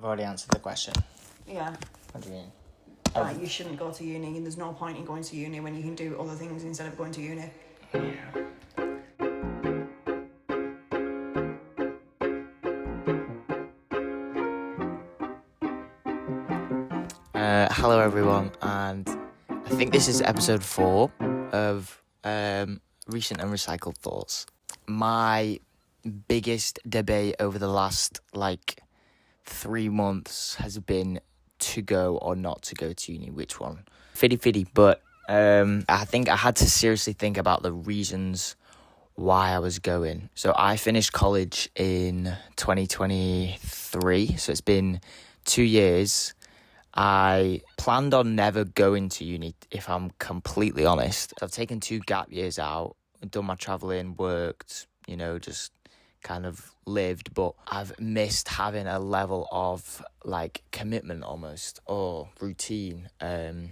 I've already answered the question. Yeah. What do you mean? That you shouldn't go to uni, and there's no point in going to uni when you can do other things instead of going to uni. Hello everyone, and I think this is episode 4 of Recent and Recycled Thoughts. My biggest debate over the last 3 months has been to go or not to go to uni, which one. Fiddy, but I think I had to seriously think about the reasons why I was going. So I finished college in 2023, so it's been 2 years. I planned on never going to uni, if I'm completely honest. I've taken 2 gap years out, done my travelling, worked, just kind of lived, but I've missed having a level of commitment almost, or routine.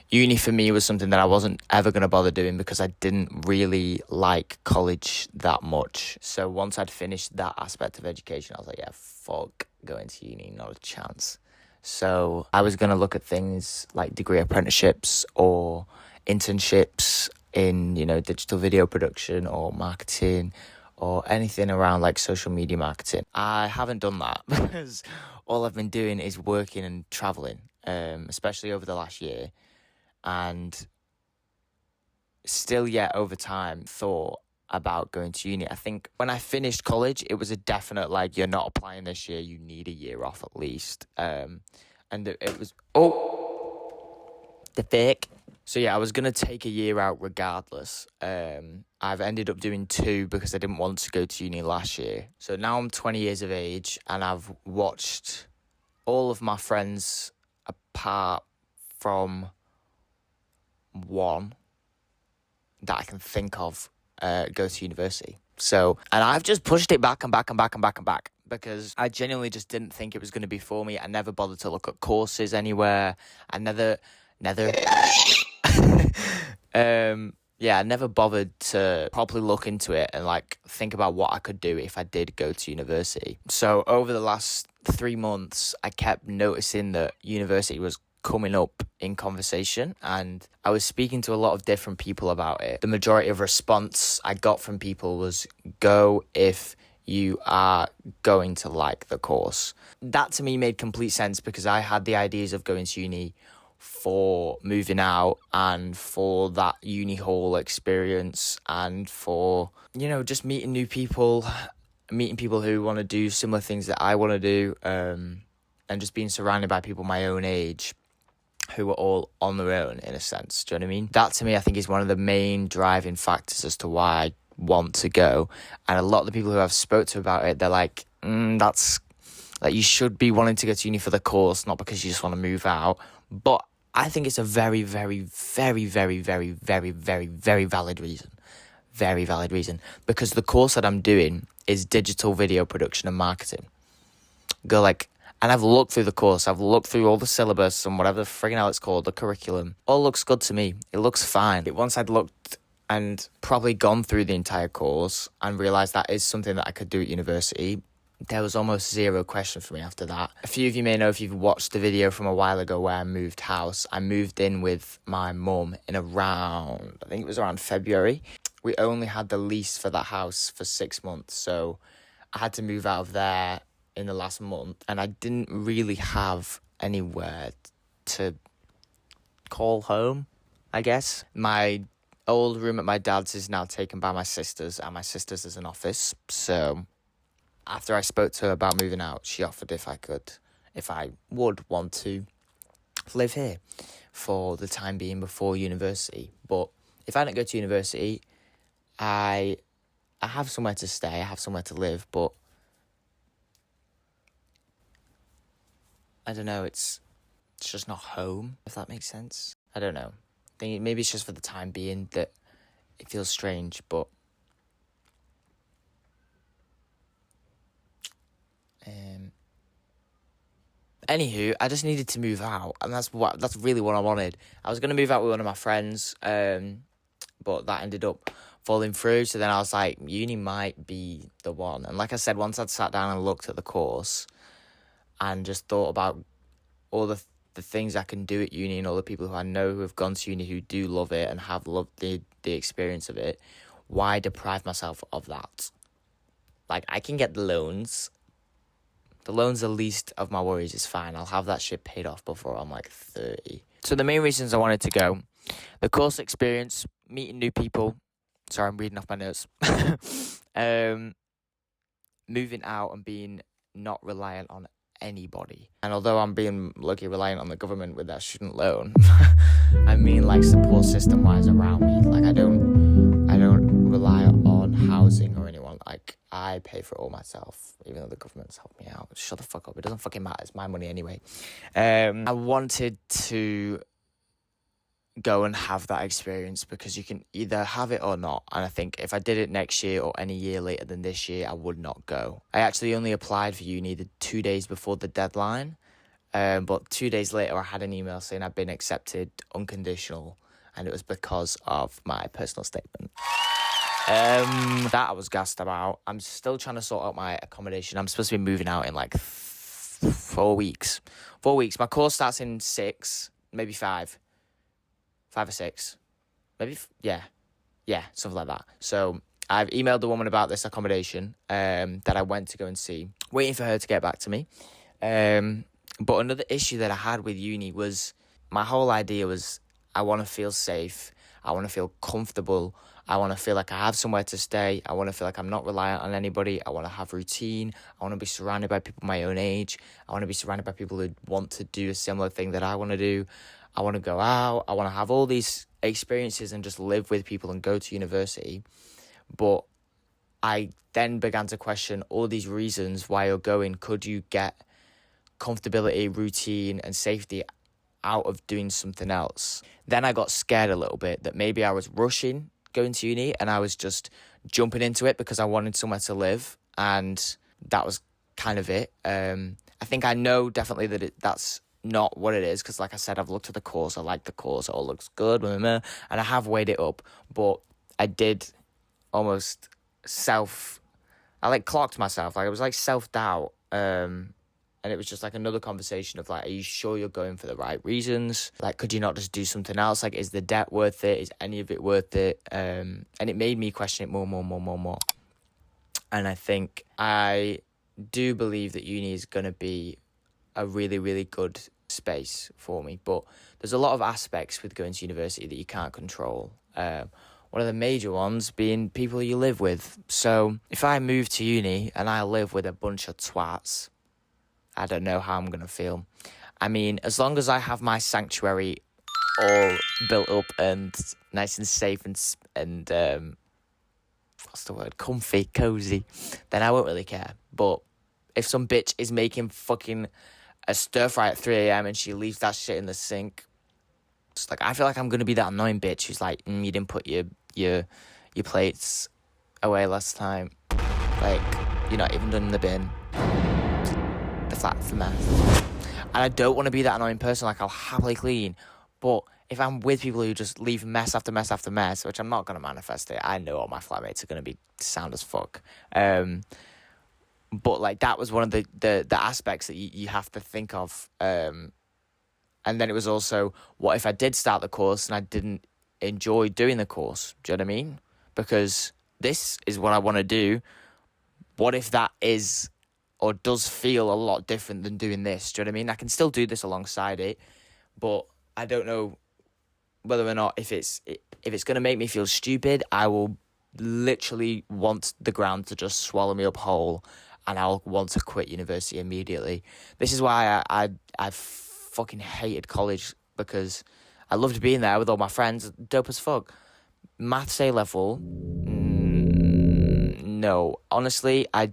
Uni for me was something that I wasn't ever going to bother doing because I didn't really like college that much. So once I'd finished that aspect of education, I was like, yeah, fuck going to uni, not a chance. So I was going to look at things like degree apprenticeships or internships in, digital video production or marketing or anything around social media marketing. I haven't done that because all I've been doing is working and traveling, especially over the last year. And still yet over time thought about going to uni. I think when I finished college, it was a definite you're not applying this year, you need a year off at least. And it was the fake. So yeah, I was gonna take a year out regardless. I've ended up doing 2 because I didn't want to go to uni last year. So now I'm 20 years of age and I've watched all of my friends apart from one that I can think of go to university. So, and I've just pushed it back and back because I genuinely just didn't think it was going to be for me. I never bothered to look at courses anywhere. I never I never bothered to properly look into it and think about what I could do if I did go to university. So over the last 3 months, I kept noticing that university was coming up in conversation, and I was speaking to a lot of different people about it. The majority of response I got from people was go if you are going to like the course. That to me made complete sense because I had the ideas of going to uni for moving out and for that uni hall experience and for, just meeting new people, meeting people who want to do similar things that I want to do, and just being surrounded by people my own age who are all on their own in a sense. Do you know what I mean? That to me, I think, is one of the main driving factors as to why I want to go. And a lot of the people who I've spoke to about it, they're like, that's you should be wanting to go to uni for the course, not because you just want to move out. But I think it's a very, very, very, very, very, very, very, very valid reason. Very valid reason. Because the course that I'm doing is digital video production and marketing. And I've looked through the course, I've looked through all the syllabus and whatever the friggin' hell it's called, the curriculum. All looks good to me. It looks fine. Once I'd looked and probably gone through the entire course and realised that is something that I could do at university, there was almost zero question for me after that. A few of you may know if you've watched the video from a while ago where I moved house. I moved in with my mum in I think it was around February. We only had the lease for that house for 6 months, so I had to move out of there in the last month, and I didn't really have anywhere to call home, I guess. My old room at my dad's is now taken by my sister's, and my sister's is an office. So after I spoke to her about moving out, she offered if I would want to live here for the time being before university. But if I don't go to university, I have somewhere to stay, I have somewhere to live, but I don't know, it's just not home, if that makes sense. I don't know. I think maybe it's just for the time being that it feels strange, but anywho, I just needed to move out, and that's really what I wanted. I was going to move out with one of my friends, but that ended up falling through, so then I was like, uni might be the one. And like I said, once I'd sat down and looked at the course, and just thought about all the things I can do at uni and all the people who I know who have gone to uni who do love it and have loved the experience of it, why deprive myself of that? Like, I can get the loans. The loans are least of my worries. It's fine. I'll have that shit paid off before I'm like 30. So the main reasons I wanted to go, the course experience, meeting new people. Sorry, I'm reading off my notes. Moving out and being not reliant on anybody. And although I'm being lucky reliant on the government with that student loan, I mean like support system wise around me. Like I don't rely on housing or anyone. Like I pay for it all myself, even though the government's helped me out. Shut the fuck up. It doesn't fucking matter. It's my money anyway. I wanted to go and have that experience because you can either have it or not. And I think if I did it next year or any year later than this year, I would not go. I actually only applied for uni the 2 days before the deadline. But 2 days later, I had an email saying I'd been accepted unconditional, and it was because of my personal statement. That I was gassed about. I'm still trying to sort out my accommodation. I'm supposed to be moving out in like 4 weeks. 4 weeks. My course starts in 6, maybe 5. 5 or 6. Maybe, yeah, something like that. So I've emailed the woman about this accommodation that I went to go and see, waiting for her to get back to me. But another issue that I had with uni was my whole idea was I want to feel safe. I want to feel comfortable. I want to feel like I have somewhere to stay. I want to feel like I'm not reliant on anybody. I want to have routine. I want to be surrounded by people my own age. I want to be surrounded by people who want to do a similar thing that I want to do. I want to go out. I want to have all these experiences and just live with people and go to university. But I then began to question all these reasons why you're going. Could you get comfortability, routine, and safety out of doing something else? Then I got scared a little bit that maybe I was rushing going to uni and I was just jumping into it because I wanted somewhere to live, and that was kind of it. I think I know definitely that that's not what it is because, like I said, I've looked at the course. I like the course. It all looks good, and I have weighed it up. But I did almost I clocked myself. Like it was like self-doubt. And it was just like another conversation of like, are you sure you're going for the right reasons? Like, could you not just do something else? Like, is the debt worth it? Is any of it worth it? And it made me question it more. And I think I do believe that uni is going to be a really, really good space for me. But there's a lot of aspects with going to university that you can't control. One of the major ones being people you live with. So if I move to uni and I live with a bunch of twats, I don't know how I'm going to feel. I mean, as long as I have my sanctuary all built up and nice and safe and what's the word? Comfy, cozy, then I won't really care. But if some bitch is making fucking a stir fry at 3 a.m. and she leaves that shit in the sink, it's like, I feel like I'm going to be that annoying bitch who's like, you didn't put your plates away last time. Like, you're not even done in the bin. The flat's a mess. And I don't want to be that annoying person. Like, I'll happily clean. But if I'm with people who just leave mess after mess after mess, which I'm not going to manifest it, I know all my flatmates are going to be sound as fuck. But, like, that was one of the aspects that you have to think of. And then it was also, what if I did start the course and I didn't enjoy doing the course? Do you know what I mean? Because this is what I want to do. What if that is or does feel a lot different than doing this? Do you know what I mean? I can still do this alongside it, but I don't know whether or not if it's going to make me feel stupid, I will literally want the ground to just swallow me up whole, and I'll want to quit university immediately. This is why I fucking hated college, because I loved being there with all my friends, dope as fuck. Maths A level, no. Honestly, I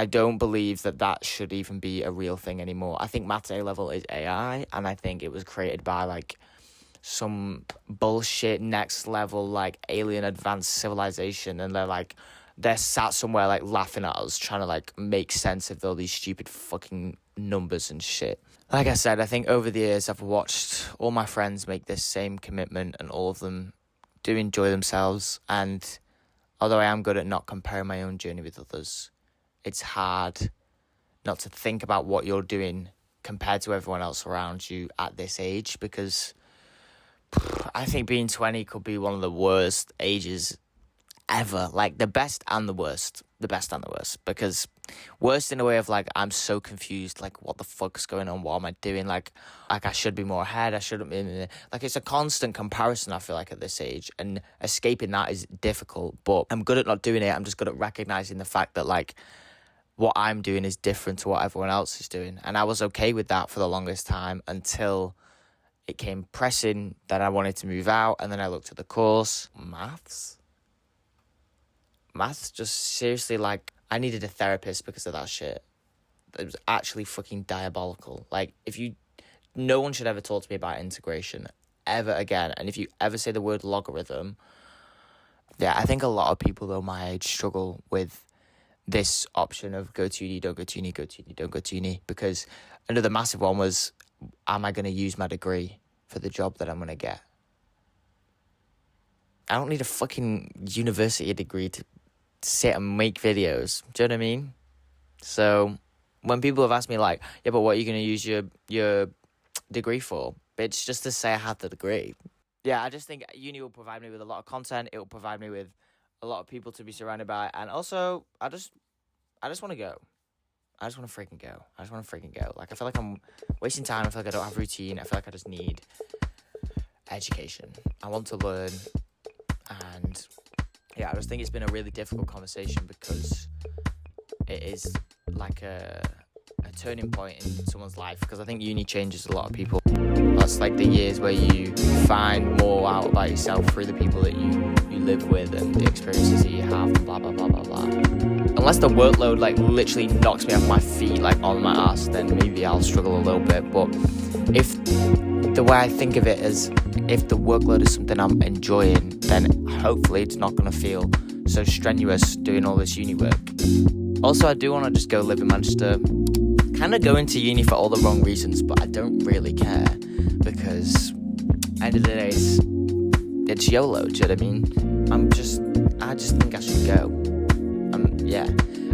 don't believe that should even be a real thing anymore. I think Maths A level is AI, and I think it was created by, like, some bullshit next level, like, alien advanced civilization, and they're sat somewhere, like, laughing at us, trying to, like, make sense of all these stupid fucking numbers and shit. Like I said, I think over the years I've watched all my friends make this same commitment, and all of them do enjoy themselves, and although I am good at not comparing my own journey with others, it's hard not to think about what you're doing compared to everyone else around you at this age, because I think being 20 could be one of the worst ages ever. Like, the best and the worst. The best and the worst. Because worst in a way of, like, I'm so confused. Like, what the fuck's going on? What am I doing? Like I should be more ahead. I shouldn't be. Like, it's a constant comparison, I feel like, at this age. And escaping that is difficult. But I'm good at not doing it. I'm just good at recognizing the fact that, like, what I'm doing is different to what everyone else is doing. And I was okay with that for the longest time until it came pressing that I wanted to move out. And then I looked at the course. Maths, just seriously, like, I needed a therapist because of that shit. It was actually fucking diabolical. Like, no one should ever talk to me about integration ever again. And if you ever say the word logarithm, yeah, I think a lot of people, though, my age struggle with this option of go to uni, don't go to uni, go to uni, don't go to uni. Because another massive one was, am I going to use my degree for the job that I'm going to get? I don't need a fucking university degree to sit and make videos. Do you know what I mean? So when people have asked me, like, yeah, but what are you going to use your degree for? It's just to say I had the degree. Yeah, I just think uni will provide me with a lot of content. It will provide me with a lot of people to be surrounded by. And also, I just want to go. I just want to freaking go. Like, I feel like I'm wasting time. I feel like I don't have routine. I feel like I just need education. I want to learn. And yeah, I just think it's been a really difficult conversation because it is like a turning point in someone's life, because I think uni changes a lot of people. That's like the years where you find more out about yourself through the people that you live with and the experiences that you have and blah, blah, blah, blah, blah. Unless the workload, like, literally knocks me off my feet, like, on my ass, then maybe I'll struggle a little bit. But if the way I think of it is, if the workload is something I'm enjoying, then hopefully it's not going to feel so strenuous doing all this uni work. Also, I do want to just go live in Manchester. Kind of going to uni for all the wrong reasons, but I don't really care, because end of the day, it's YOLO. Do you know what I mean? I just think I should go. Yeah,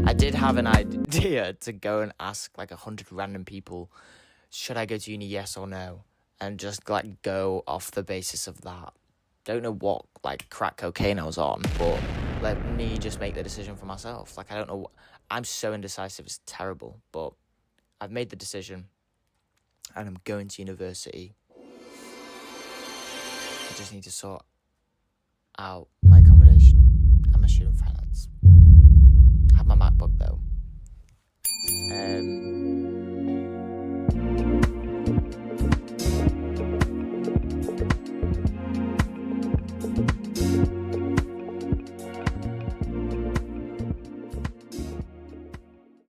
I did have an idea to go and ask like 100 random people, should I go to uni, yes or no? And just like go off the basis of that. Don't know what like crack cocaine I was on, but let me just make the decision for myself. Like, I don't know. I'm so indecisive. It's terrible, but I've made the decision and I'm going to university. I just need to sort out my accommodation and my student finance.